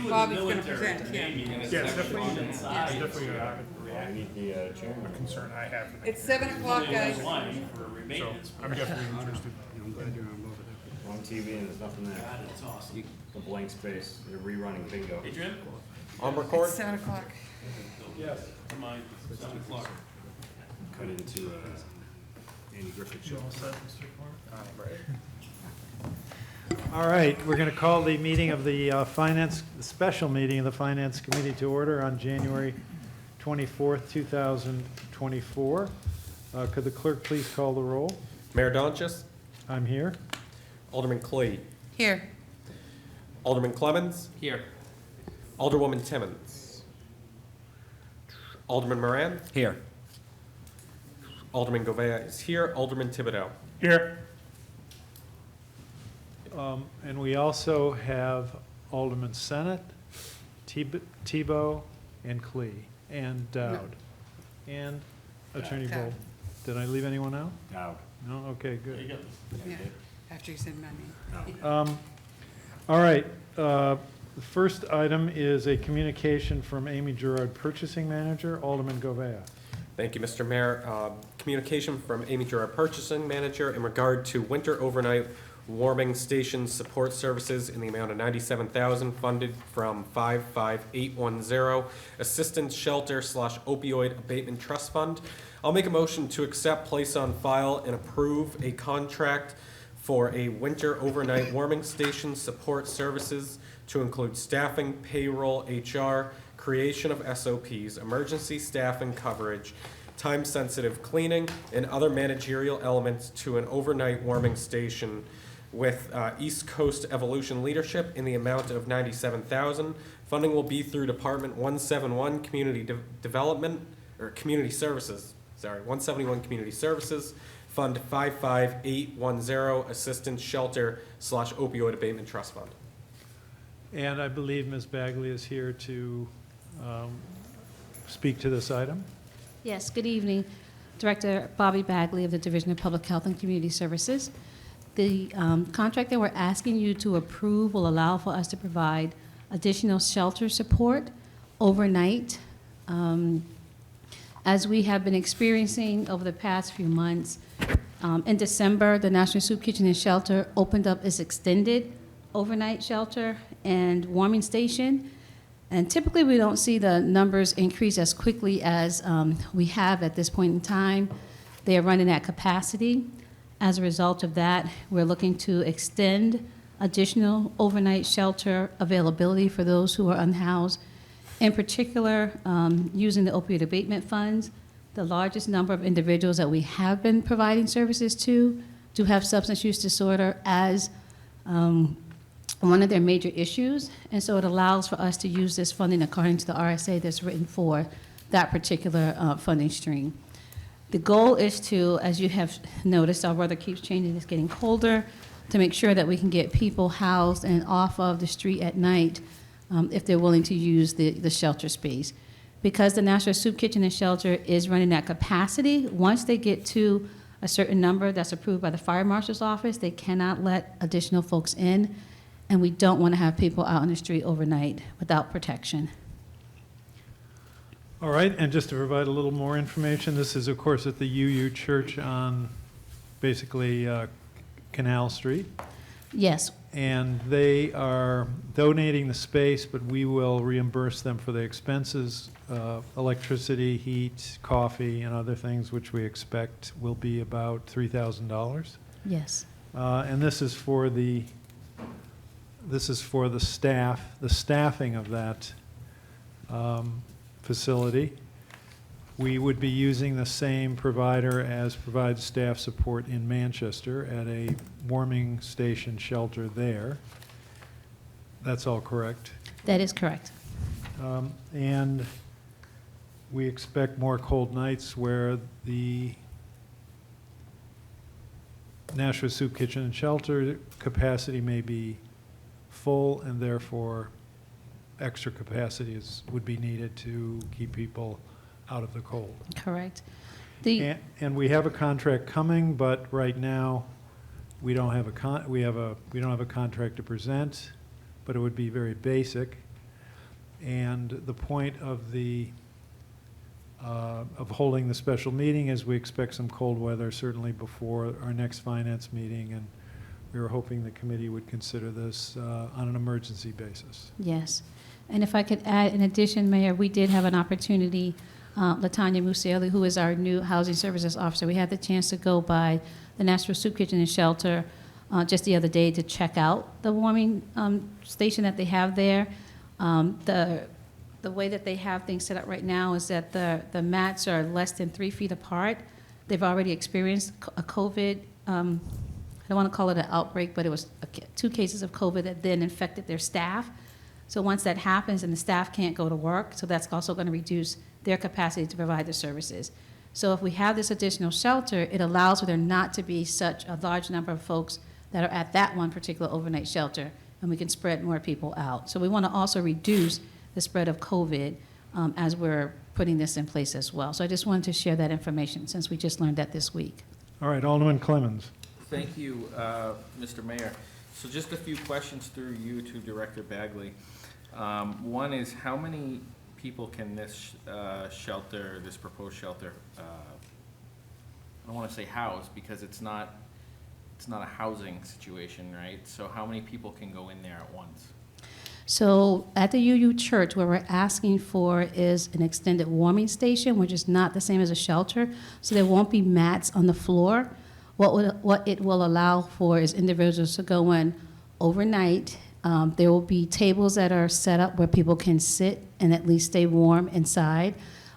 were Bobby's the gonna military present, to yeah. me, and it's Yeah, it's never definitely, gone inside. it's definitely I need the chairman. a concern I have. It's 7 o'clock, Only guys. one line for So maintenance. I'm definitely interested. I'm glad you're on board with We're on TV and there's nothing there. God, it's awesome. A blank space. You're rerunning bingo. Adrian? On record? It's 7 o'clock. Yes. Come on, 7 o'clock. Cut into Andy Griffith show. All right, we're going to call the meeting of the the special meeting of the Finance Committee to order on January 24th, 2024. Could the clerk please call the roll? Mayor Donchis, I'm here. Alderman Clee, Here. Alderman Clemmons, Here. Alderwoman Timmons, Alderman Moran, Here. Alderman Govea is here, Alderman Thibodeau. Here. And we also have Alderman Senate, Tebow, and Clee, and Dowd, and Attorney Dowd. Bolden. Did I leave anyone out? Now. No? Okay, There you good. go. Yeah, after you said my name. All right, the first item is a communication from Amy Gerard, Purchasing Manager, Alderman Govea. Thank you, Mr. Mayor. Communication from Amy Gerard, Purchasing Manager, in regard to winter overnight warming station support services in the amount of $97,000 funded from 55810 Assistance Shelter / Opioid Abatement Trust Fund. I'll make a motion to accept, place on file, and approve a contract for a winter overnight warming station support services to include staffing, payroll, HR, creation of SOPs, emergency staffing coverage, time-sensitive cleaning, and other managerial elements to an overnight warming station with East Coast Evolution Leadership in the amount of $97,000. Funding will be through Department 171 Community Development, or Community Services, 171 Community Services, Fund 55810 Assistance Shelter / Opioid Abatement Trust Fund. And I believe Ms. Bagley is here to speak to this item. Yes, good evening. Director Bobby Bagley of the Division of Public Health and Community Services. The contract that we're asking you to approve will allow for us to provide additional shelter support overnight. As we have been experiencing over the past few months, in December, the National Soup Kitchen and Shelter opened up its extended overnight shelter and warming station. And typically, we don't see the numbers increase as quickly as we have at this point in time. They are running at capacity. As a result of that, we're looking to extend additional overnight shelter availability for those who are unhoused. In particular, using the opioid abatement funds, the largest number of individuals that we have been providing services to do have substance use disorder as one of their major issues, and so it allows for us to use this funding according to the RSA that's written for that particular funding stream. The goal is to, as you have noticed, our weather keeps changing, it's getting colder, to make sure that we can get people housed and off of the street at night if they're willing to use the shelter space. Because the National Soup Kitchen and Shelter is running at capacity, once they get to a certain number that's approved by the Fire Marshal's office, they cannot let additional folks in, and we don't want to have people out on the street overnight without protection. All right, and just to provide a little more information, this is, of course, at the UU Church on basically Canal Street. Yes, And they are donating the space, but we will reimburse them for the expenses, electricity, heat, coffee, and other things, which we expect will be about $3,000. yes. And this is for the staff, the staffing of that facility. We would be using the same provider as provides staff support in Manchester at a warming station shelter there. That's all correct. That is correct. And we expect more cold nights where the Nashua Soup Kitchen and Shelter capacity may be full, and therefore extra capacity would be needed to keep people out of the cold. Correct. And we have a contract coming, but right now we don't have a contract to present, but it would be very basic. And the point of the, of holding the special meeting is we expect some cold weather certainly before our next finance meeting, and we were hoping the committee would consider this on an emergency basis. Yes. And if I could add, in addition, Mayor, we did have an opportunity, Latanya Musieli, who is our new Housing Services Officer, we had the chance to go by the National Soup Kitchen and Shelter just the other day to check out the warming station that they have there. The way that they have things set up right now is that the mats are less than 3 feet apart. They've already experienced a COVID, I don't want to call it an outbreak, but it was 2 cases of COVID that then infected their staff. So once that happens and the staff can't go to work, so that's also going to reduce their capacity to provide the services. So if we have this additional shelter, it allows for there not to be such a large number of folks that are at that one particular overnight shelter, and we can spread more people out. So we want to also reduce the spread of COVID as we're putting this in place as well. So I just wanted to share that information since we just learned that this week. All right, Alderman Clemmons. Thank you, Mr. Mayor. So just a few questions through you to Director Bagley. One is, how many people can this shelter, this proposed shelter, I don't want to say house because it's not a housing situation, right? So how many people can go in there at once? So at the UU Church, what we're asking for is an extended warming station, which is not the same as a shelter. So there won't be mats on the floor. What it will allow for is individuals to go in overnight. There will be tables that are set up where people can sit and at least stay warm inside.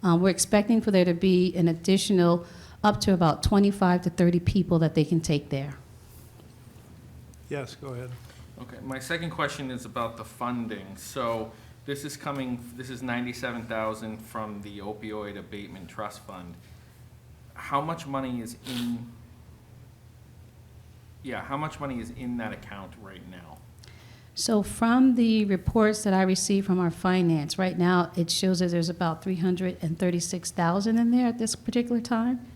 We're expecting for there to be an additional up to about 25 to 30 people that they can take there. Yes, go ahead. Okay, my second question is about the funding. So this is 97,000 from the opioid abatement trust fund. How much money is in, how much money is in that account right now? So from the reports that I received from our finance, right now it shows that there's about 336,000 in there at this particular time.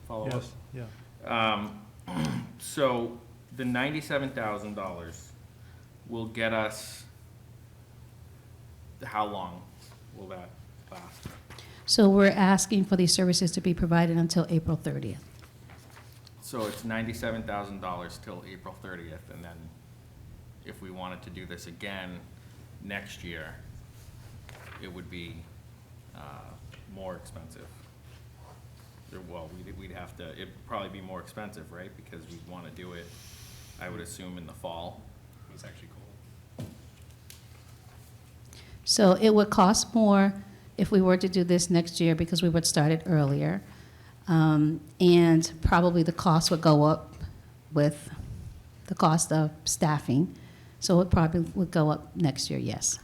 Follow up? Yes, yeah. So the $97,000 will get us, how long will that last? So we're asking for these services to be provided until April 30th. So it's $97,000 till April 30th, and then if we wanted to do this again next year, it would be more expensive. Well, we'd have to, it'd probably be more expensive, right? Because we'd want to do it, I would assume, in the fall. It's actually cold. So it would cost more if we were to do this next year because we would start it earlier. And probably the cost would go up with the cost of staffing. So it probably would go up next year, yes.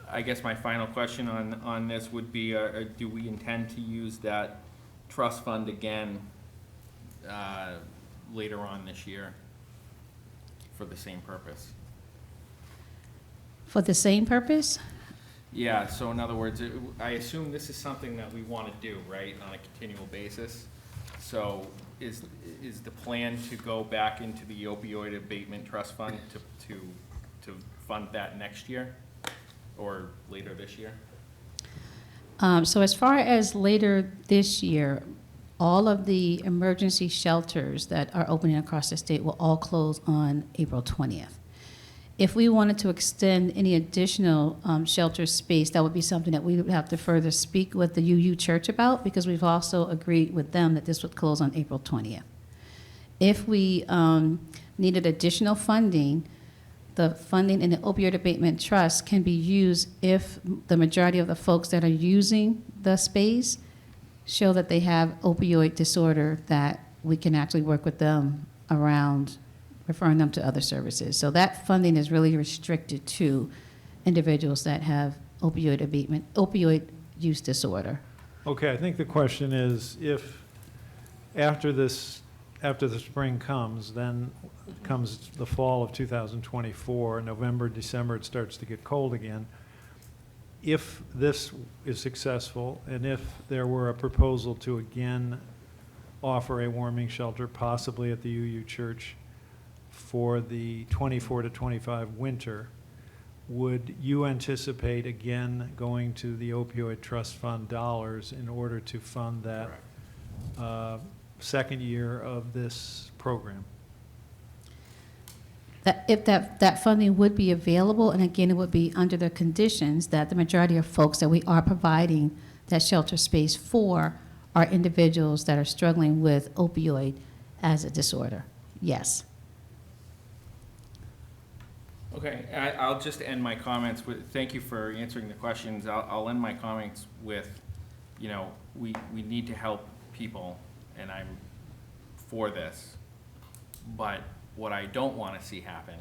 I guess my final question on this would be, do we intend to use that trust fund again later on this year for the same purpose? For the same purpose? Yeah, so in other words, I assume this is something that we want to do, right, on a continual basis. So is the plan to go back into the opioid abatement trust fund to fund that next year or later this year? So as far as later this year, all of the emergency shelters that are opening across the state will all close on April 20th. If we wanted to extend any additional shelter space, that would be something that we would have to further speak with the UU Church about, because we've also agreed with them that this would close on April 20th. If we needed additional funding, the funding in the opioid abatement trust can be used if the majority of the folks that are using the space show that they have opioid disorder, that we can actually work with them around referring them to other services. So that funding is really restricted to individuals that have opioid use disorder. Okay, I think the question is, if after the spring comes, then comes the fall of 2024, November, December, it starts to get cold again. If this is successful, and if there were a proposal to again offer a warming shelter, possibly at the UU Church for the 24 to 25 winter, would you anticipate again going to the opioid trust fund dollars in order to fund that second year of this program? If that funding would be available, and again, it would be under the conditions that the majority of folks that we are providing that shelter space for are individuals that are struggling with opioid as a disorder. Yes. Okay, I'll just end my comments with, thank you for answering the questions. I'll end my comments with, you know, we need to help people, and I'm for this. But what I don't want to see happen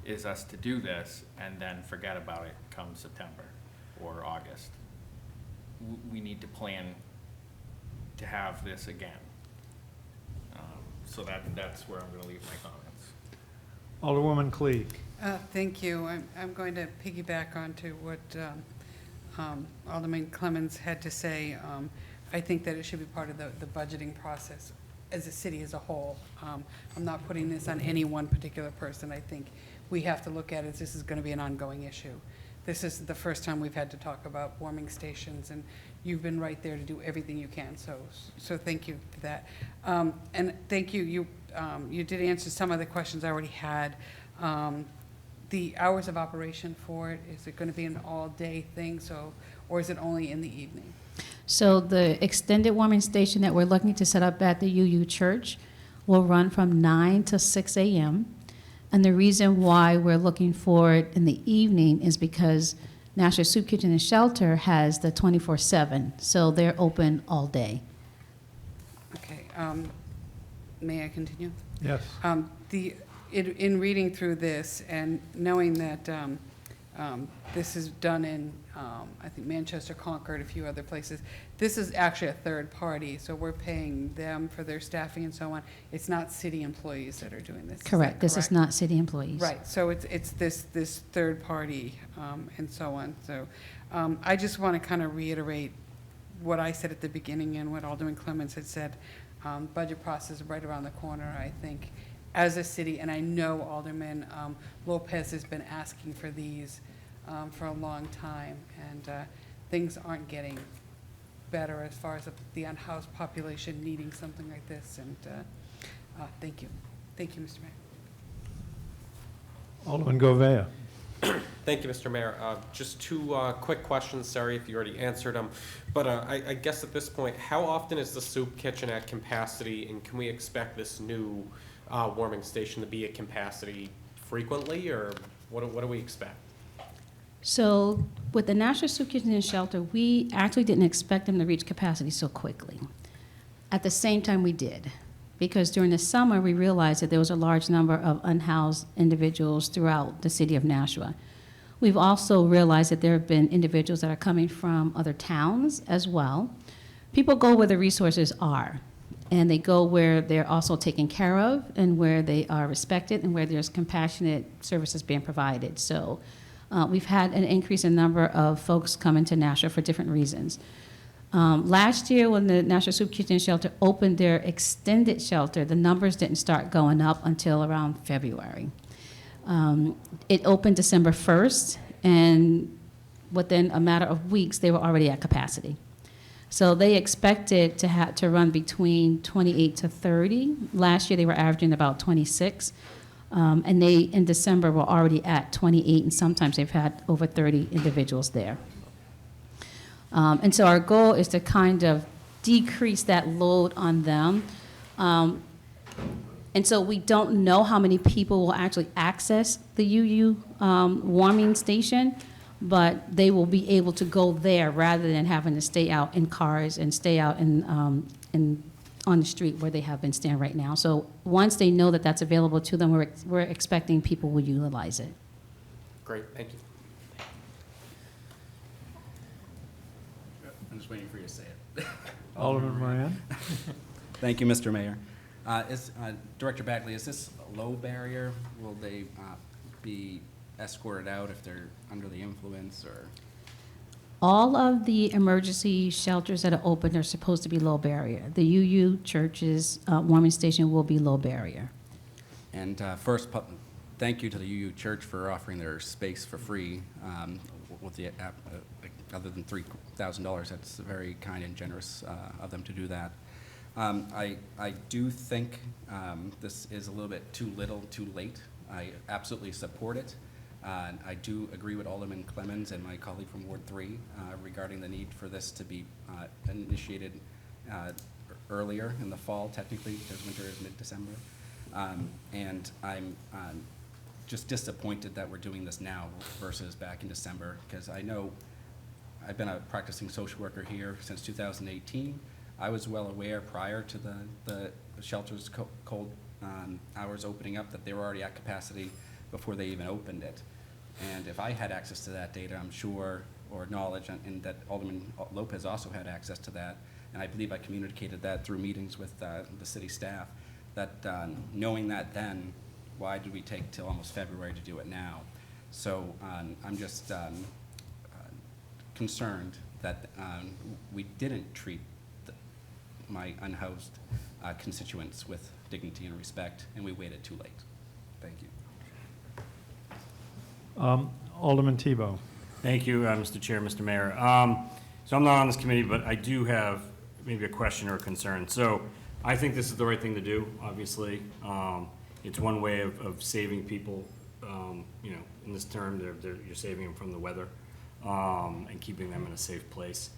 is us to do this and then forget about it come September or August. We need to plan to have this again. So that's where I'm going to leave my comments. Alderwoman Cleage. Thank you. I'm going to piggyback onto what Alderman Clemmons had to say. I think that it should be part of the budgeting process as a city as a whole. I'm not putting this on any one particular person. I think we have to look at it as this is going to be an ongoing issue. This is the first time we've had to talk about warming stations, and you've been right there to do everything you can. So thank you for that. And thank you. You did answer some of the questions I already had. The hours of operation for it, is it going to be an all-day thing, or is it only in the evening? So the extended warming station that we're looking to set up at the UU Church will run from 9 to 6 a.m. And the reason why we're looking for it in the evening is because National Soup Kitchen and Shelter has the 24/7, so they're open all day. Okay. May I continue? Yes. In reading through this and knowing that this is done in, I think, Manchester, Concord, a few other places, this is actually a third party, so we're paying them for their staffing and so on. It's not city employees that are doing this. Correct. This is not city employees. Right. So it's this third party and so on. So I just want to kind of reiterate what I said at the beginning and what Alderman Clemmons had said. Budget process is right around the corner, I think, as a city, and I know Alderman Lopez has been asking for these for a long time, and things aren't getting better as far as the unhoused population needing something like this, and thank you. Thank you, Mr. Mayor. Alderman Govea. Thank you, Mr. Mayor. Just two quick questions. Sorry if you already answered them. But I guess at this point, how often is the soup kitchen at capacity, and can we expect this new warming station to be at capacity frequently, or what do we expect? So with the National Soup Kitchen and Shelter, we actually didn't expect them to reach capacity so quickly. At the same time, we did, because during the summer, we realized that there was a large number of unhoused individuals throughout the city of Nashua. We've also realized that there have been individuals that are coming from other towns as well. People go where the resources are, and they go where they're also taken care of and where they are respected and where there's compassionate services being provided. So we've had an increase in number of folks coming to Nashua for different reasons. Last year, when the National Soup Kitchen and Shelter opened their extended shelter, the numbers didn't start going up until around February. It opened December 1st, and within a matter of weeks, they were already at capacity. So they expected to run between 28 to 30. Last year, they were averaging about 26. And they, in December, were already at 28, and sometimes they've had over 30 individuals there. And so our goal is to kind of decrease that load on them. And so we don't know how many people will actually access the UU warming station, but they will be able to go there rather than having to stay out in cars and stay out on the street where they have been staying right now. So once they know that that's available to them, we're expecting people will utilize it. Great, thank you. I'm just waiting for you to say it. Alderman Moran. Thank you, Mr. Mayor. Director Bagley, is this a low barrier? Will they be escorted out if they're under the influence, or? All of the emergency shelters that are open are supposed to be low barrier. The UU Church's warming station will be low barrier. And first, thank you to the UU Church for offering their space for free. With the other than $3,000, that's very kind and generous of them to do that. I do think this is a little bit too little, too late. I absolutely support it. I do agree with Alderman Clemmons and my colleague from Ward 3 regarding the need for this to be initiated earlier in the fall, technically, because winter is mid-December. And I'm just disappointed that we're doing this now versus back in December, because I know I've been a practicing social worker here since 2018. I was well aware prior to the shelter's cold hours opening up that they were already at capacity before they even opened it. And if I had access to that data, I'm sure, or knowledge, and that Alderman Lopez also had access to that, and I believe I communicated that through meetings with the city staff, that knowing that then, why did we take till almost February to do it now? So I'm just concerned that we didn't treat my unhoused constituents with dignity and respect, and we waited too late. Thank you. Alderman Tebow. Thank you, Mr. Chair, Mr. Mayor. So I'm not on this committee, but I do have maybe a question or a concern. So I think this is the right thing to do, obviously. It's one way of saving people, you know, in this term, you're saving them from the weather and keeping them in a safe place.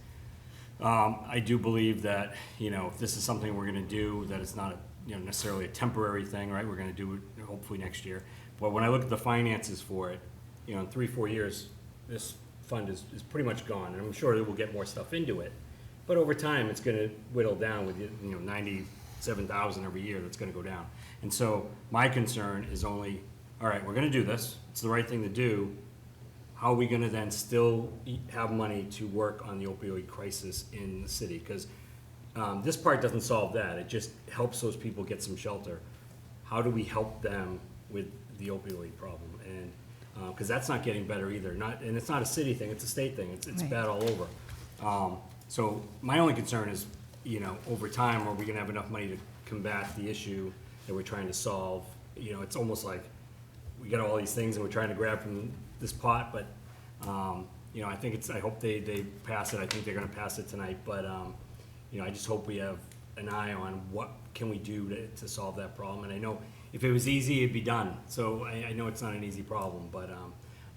I do believe that, you know, if this is something we're gonna do, that it's not, necessarily a temporary thing, right? We're gonna do it hopefully next year. But when I look at the finances for it, in 3-4 years, this fund is pretty much gone. And I'm sure that we'll get more stuff into it. But over time, it's gonna whittle down with, 97,000 every year that's gonna go down. And so my concern is only, all right, we're gonna do this. It's the right thing to do. How are we gonna then still have money to work on the opioid crisis in the city? Because this part doesn't solve that. It just helps those people get some shelter. How do we help them with the opioid problem? And because that's not getting better either. And it's not a city thing, it's a state thing. It's Right. bad all over. So my only concern is, over time, are we gonna have enough money to combat the issue that we're trying to solve? It's almost like we got all these things and we're trying to grab from this pot, but, I hope they pass it. I think they're gonna pass it tonight, but, I just hope we have an eye on what can we do to solve that problem. And I know if it was easy, it'd be done. So I know it's not an easy problem, but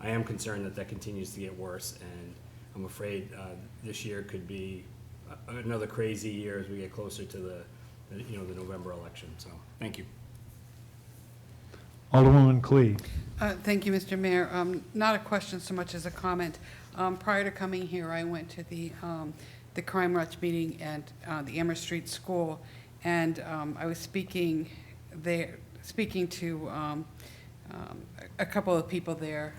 I am concerned that continues to get worse, and I'm afraid this year could be another crazy year as we get closer to the November election. So thank you. Alderwoman Clee. Thank you, Mr. Mayor. Not a question so much as a comment. Prior to coming here, I went to the Crime Watch meeting at the Amherst Street School, and I was speaking to a couple of people there,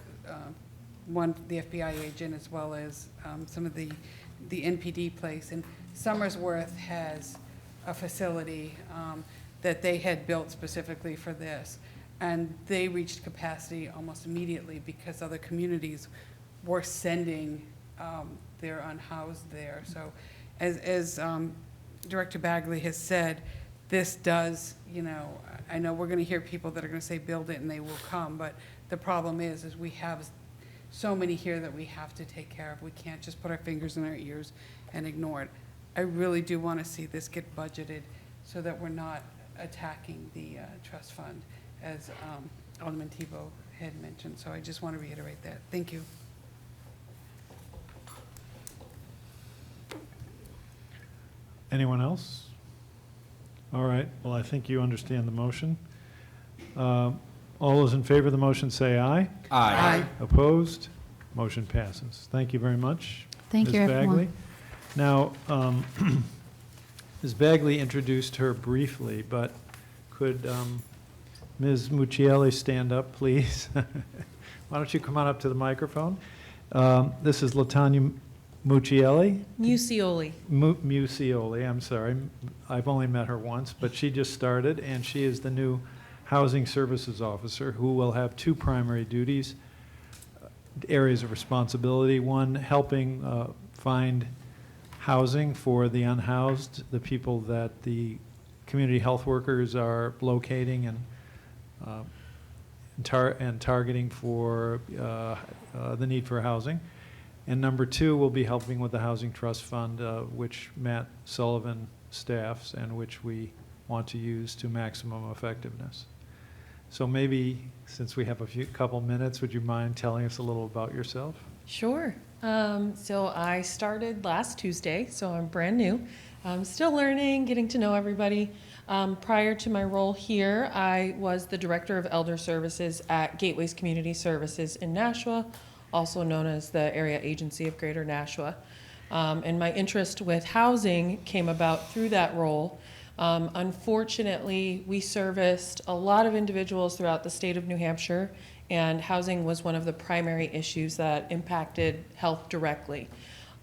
one, the FBI agent, as well as some of the NPD place. And Somersworth has a facility that they had built specifically for this. And they reached capacity almost immediately because other communities were sending their unhoused there. So as Director Bagley has said, this does, I know we're gonna hear people that are gonna say build it and they will come, but the problem is we have so many here that we have to take care of. We can't just put our fingers in our ears and ignore it. I really do wanna see this get budgeted so that we're not attacking the trust fund, as Alderman Tebow had mentioned. So I just want to reiterate that. Thank you. Anyone else? All right, well, I think you understand the motion. All those in favor of the motion say aye. Aye. Opposed? Motion passes. Thank you very much. Thank you, Ms. everyone. Bagley. Now, Ms. Bagley introduced her briefly, but could Ms. Muccielli stand up, please? Why don't you come on up to the microphone? This is LaTanya Muccielli. Musioli. Musioli, I'm sorry. I've only met her once, but she just started, and she is the new Housing Services Officer who will have two primary duties, areas of responsibility. One, helping find housing for the unhoused, the people that the community health workers are locating and and targeting for the need for housing. And number 2 will be helping with the Housing Trust Fund, which Matt Sullivan staffs and which we want to use to maximum effectiveness. So maybe, since we have a couple minutes, would you mind telling us a little about yourself? Sure. So I started last Tuesday, so I'm brand new. I'm still learning, getting to know everybody. Prior to my role here, I was the Director of Elder Services at Gateways Community Services in Nashua, also known as the Area Agency of Greater Nashua. And my interest with housing came about through that role. Unfortunately, we serviced a lot of individuals throughout the state of New Hampshire, and housing was one of the primary issues that impacted health directly.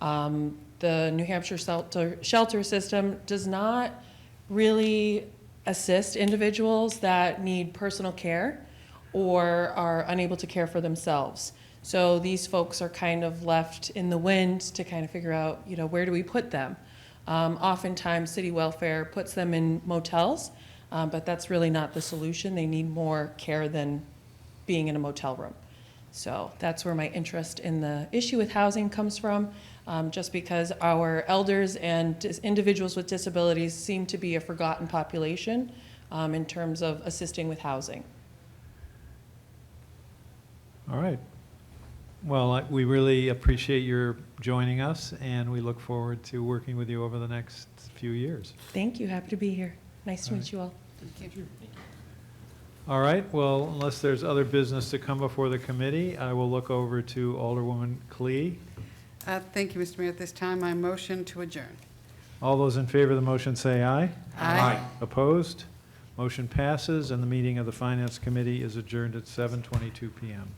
The New Hampshire shelter system does not really assist individuals that need personal care or are unable to care for themselves. So these folks are kind of left in the wind to kind of figure out, where do we put them? Oftentimes, city welfare puts them in motels, but that's really not the solution. They need more care than being in a motel room. So that's where my interest in the issue with housing comes from, just because our elders and individuals with disabilities seem to be a forgotten population in terms of assisting with housing. All right. Well, we really appreciate your joining us, and we look forward to working with you over the next few years. Thank you. Happy to be here. Nice to meet you all. Thank you. All right, well, unless there's other business to come before the committee, I will look over to Alderwoman Clee. Thank you, Mr. Mayor. At this time, I motion to adjourn. All those in favor of the motion say aye. Aye. Opposed? Motion passes, and the meeting of the Finance Committee is adjourned at 7:22 PM.